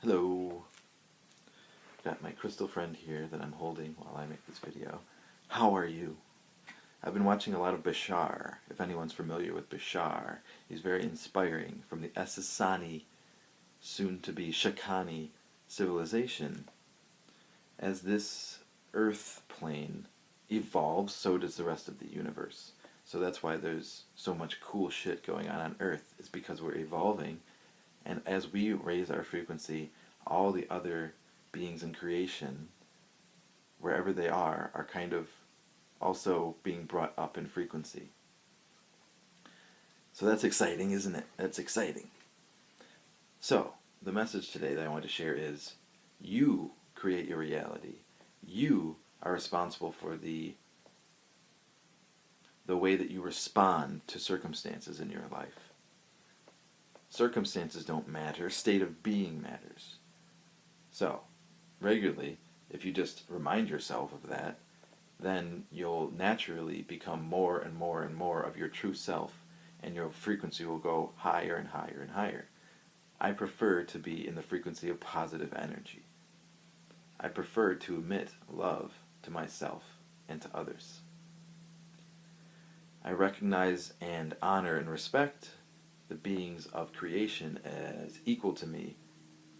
Hello. Got my crystal friend here that I'm holding while I make this video. How are you? I've been watching a lot of Bashar. If anyone's familiar with Bashar, he's very inspiring. From the Essassani, soon-to-be Shakani civilization. As this Earth plane evolves, so does the rest of the universe. So that's why there's so much cool shit going on Earth, is because we're evolving. And as we raise our frequency, all the other beings in creation, wherever they are kind of also being brought up in frequency. So that's exciting, isn't it? That's exciting. So, the message today that I want to share is, you create your reality. You are responsible for the way that you respond to circumstances in your life. Circumstances don't matter, state of being matters. So, regularly, if you just remind yourself of that, then you'll naturally become more and more and more of your true self, and your frequency will go higher and higher and higher. I prefer to be in the frequency of positive energy. I prefer to emit love to myself and to others. I recognize and honor and respect the beings of creation as equal to me,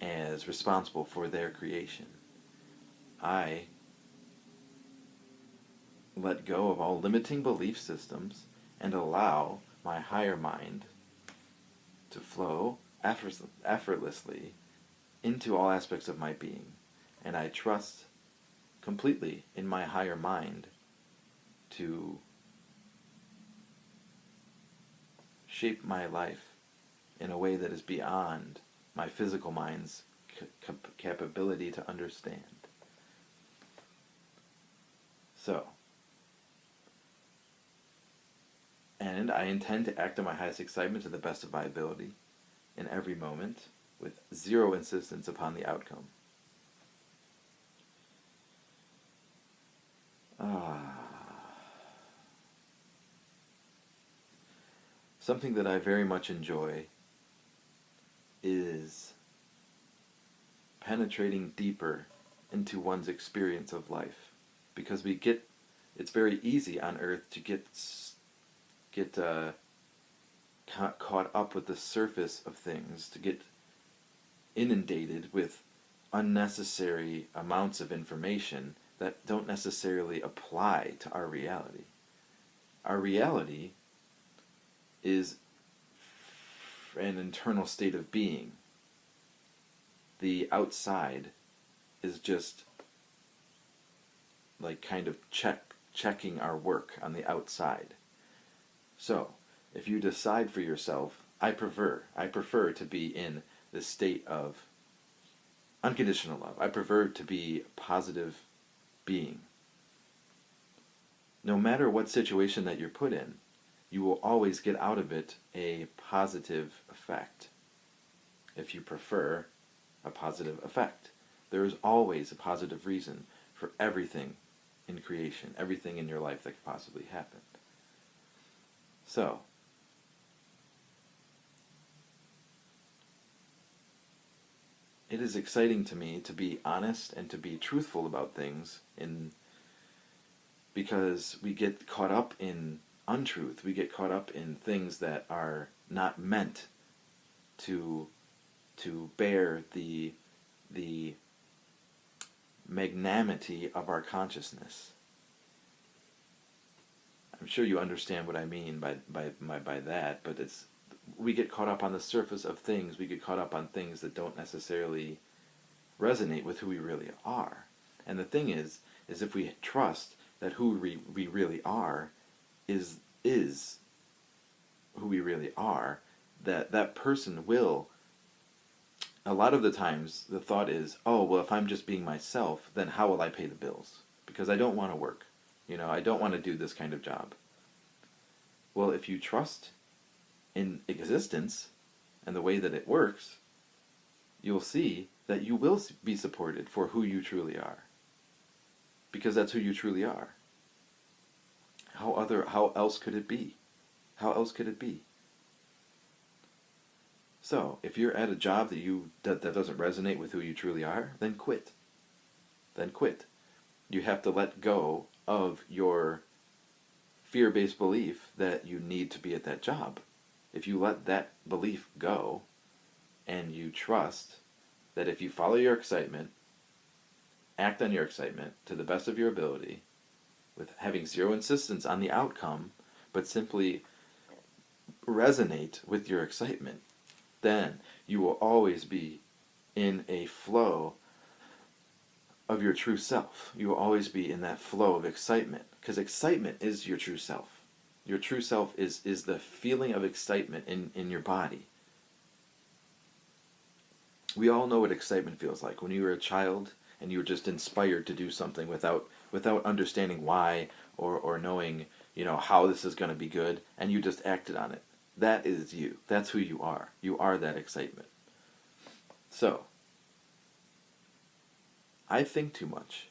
as responsible for their creation. I let go of all limiting belief systems and allow my higher mind to flow effortlessly into all aspects of my being. And I trust completely in my higher mind to shape my life in a way that is beyond my physical mind's capability to understand. So, and I intend to act on my highest excitement to the best of my ability in every moment, with zero insistence upon the outcome. Something that I very much enjoy is penetrating deeper into one's experience of life, because it's very easy on Earth to get caught up with the surface of things, to get inundated with unnecessary amounts of information that don't necessarily apply to our reality. Our reality is an internal state of being. The outside is just like kind of checking our work on the outside. So, if you decide for yourself, I prefer to be in this state of unconditional love. I prefer to be a positive being. No matter what situation that you're put in, you will always get out of it a positive effect. If you prefer a positive effect, there is always a positive reason for everything in creation, everything in your life that could possibly happen. So, it is exciting to me to be honest and to be truthful about things, because we get caught up in untruth. We get caught up in things that are not meant to bear the magnanimity of our consciousness. I'm sure you understand what I mean by that, but we get caught up on the surface of things. We get caught up on things that don't necessarily resonate with who we really are. And the thing is if we trust that who we really are is who we really are, that person will, a lot of the times the thought is, oh, well, if I'm just being myself, then how will I pay the bills? Because I don't want to work. I don't want to do this kind of job. Well, if you trust in existence and the way that it works, you'll see that you will be supported for who you truly are. Because that's who you truly are. How else could it be? How else could it be? So, if you're at a job that doesn't resonate with who you truly are, then quit. Then quit. You have to let go of your fear-based belief that you need to be at that job. If you let that belief go and you trust that if you follow your excitement, act on your excitement to the best of your ability, with having zero insistence on the outcome, but simply resonate with your excitement, then you will always be in a flow of your true self. You will always be in that flow of excitement, because excitement is your true self. Your true self is the feeling of excitement in your body. We all know what excitement feels like. When you were a child and you were just inspired to do something without understanding why or knowing, how this is going to be good, and you just acted on it. That is you. That's who you are. You are that excitement. So, I think too much.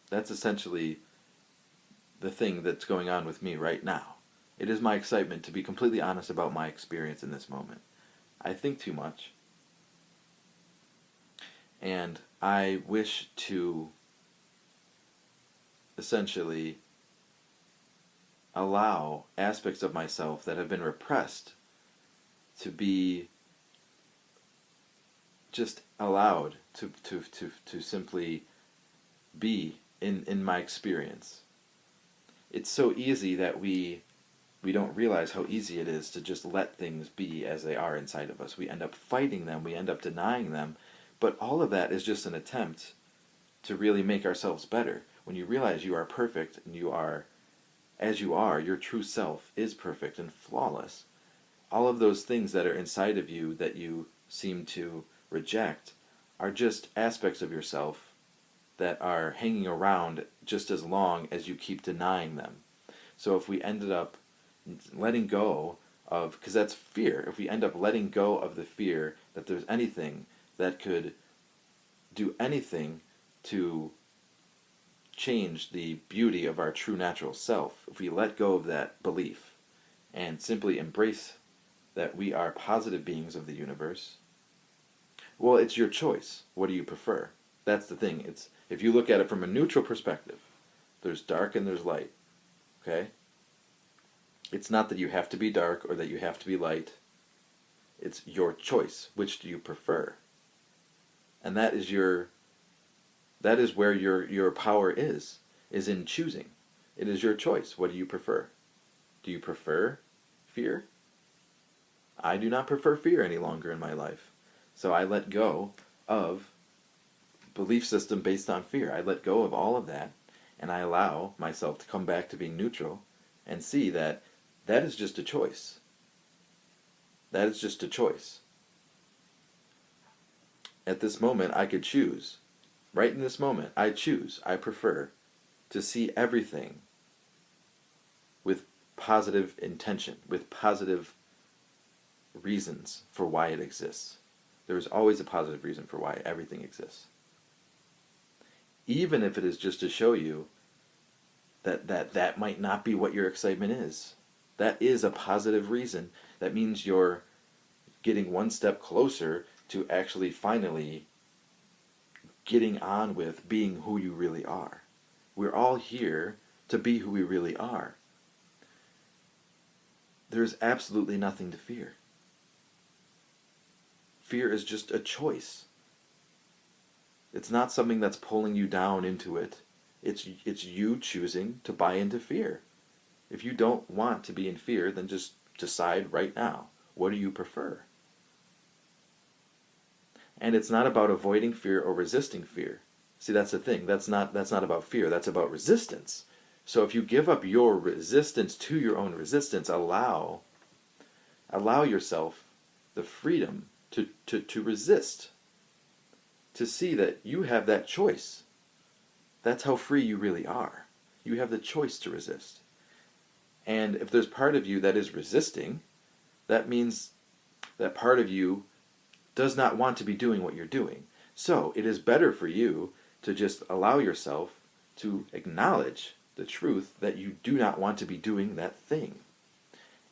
That's essentially the thing that's going on with me right now. It is my excitement to be completely honest about my experience in this moment. I think too much. And I wish to essentially allow aspects of myself that have been repressed to be just allowed to simply be in my experience. It's so easy that we don't realize how easy it is to just let things be as they are inside of us. We end up fighting them, we end up denying them, but all of that is just an attempt to really make ourselves better. When you realize you are perfect and you are as you are, your true self is perfect and flawless. All of those things that are inside of you that you seem to reject are just aspects of yourself that are hanging around just as long as you keep denying them. So if we ended up letting go of, because that's fear, if we end up letting go of the fear that there's anything that could do anything to change the beauty of our true natural self, if we let go of that belief and simply embrace that we are positive beings of the universe, well, it's your choice. What do you prefer? That's the thing. It's if you look at it from a neutral perspective, there's dark and there's light. Okay? It's not that you have to be dark or that you have to be light. It's your choice. Which do you prefer? And that is where your power is in choosing. It is your choice. What do you prefer? Do you prefer fear? I do not prefer fear any longer in my life. So I let go of belief system based on fear. I let go of all of that, and I allow myself to come back to being neutral and see that that is just a choice. That is just a choice. At this moment, I could choose. Right in this moment, I choose, I prefer to see everything with positive intention, with positive reasons for why it exists. There is always a positive reason for why everything exists. Even if it is just to show you that might not be what your excitement is. That is a positive reason. That means you're getting one step closer to actually finally getting on with being who you really are. We're all here to be who we really are. There's absolutely nothing to fear. Fear is just a choice. It's not something that's pulling you down into it. It's you choosing to buy into fear. If you don't want to be in fear, then just decide right now. What do you prefer? And it's not about avoiding fear or resisting fear. See, that's the thing. That's not about fear. That's about resistance. So if you give up your resistance to your own resistance, allow yourself the freedom to resist. To see that you have that choice. That's how free you really are. You have the choice to resist. And if there's part of you that is resisting, that means that part of you does not want to be doing what you're doing. So it is better for you to just allow yourself to acknowledge the truth that you do not want to be doing that thing.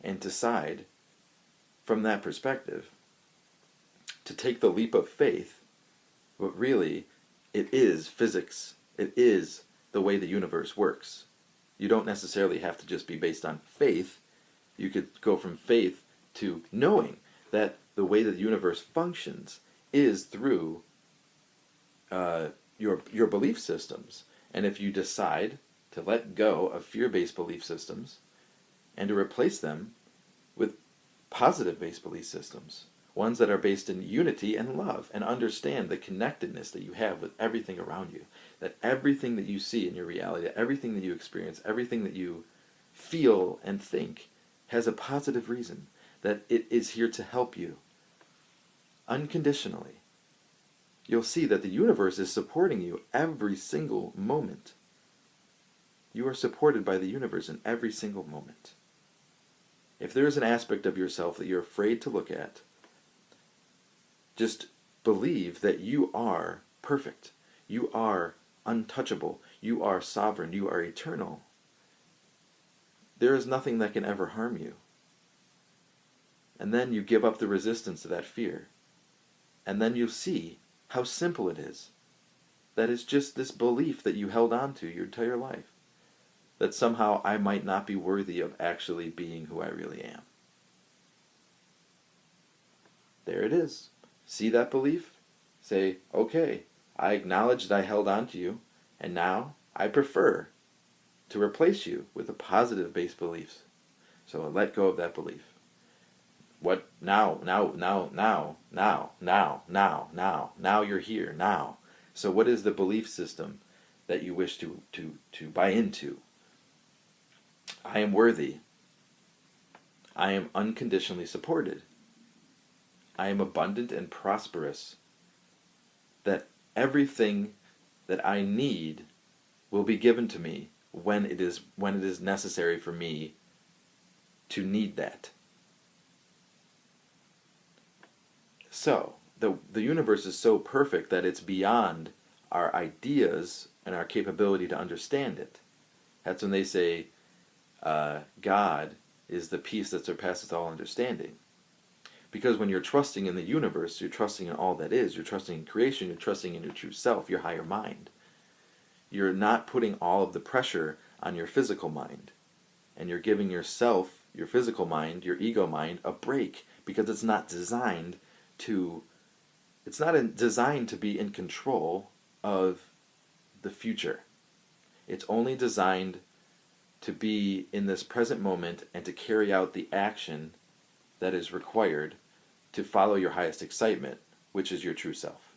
And decide from that perspective to take the leap of faith, but really, it is physics. It is the way the universe works. You don't necessarily have to just be based on faith. You could go from faith to knowing that the way that the universe functions is through your belief systems. And if you decide to let go of fear-based belief systems and to replace them with positive-based belief systems, ones that are based in unity and love, and understand the connectedness that you have with everything around you, that everything that you see in your reality, that everything that you experience, everything that you feel and think has a positive reason, that it is here to help you unconditionally. You'll see that the universe is supporting you every single moment. You are supported by the universe in every single moment. If there is an aspect of yourself that you're afraid to look at, just believe that you are perfect. You are untouchable. You are sovereign. You are eternal. There is nothing that can ever harm you. And then you give up the resistance to that fear. And then you see how simple it is. That is just this belief that you held on to your entire life. That somehow I might not be worthy of actually being who I really am. There it is. See that belief? Say, okay, I acknowledge that I held on to you, and now I prefer to replace you with a positive-based beliefs. So let go of that belief. What now you're here, now. So what is the belief system that you wish to buy into? I am worthy. I am unconditionally supported. I am abundant and prosperous. That everything that I need will be given to me when it is necessary for me to need that. So, the universe is so perfect that it's beyond our ideas and our capability to understand it. That's when they say God is the peace that surpasses all understanding. Because when you're trusting in the universe, you're trusting in all that is, you're trusting in creation, you're trusting in your true self, your higher mind. You're not putting all of the pressure on your physical mind. And you're giving yourself, your physical mind, your ego mind, a break, because it's not designed to be in control of the future. It's only designed to be in this present moment and to carry out the action that is required to follow your highest excitement, which is your true self.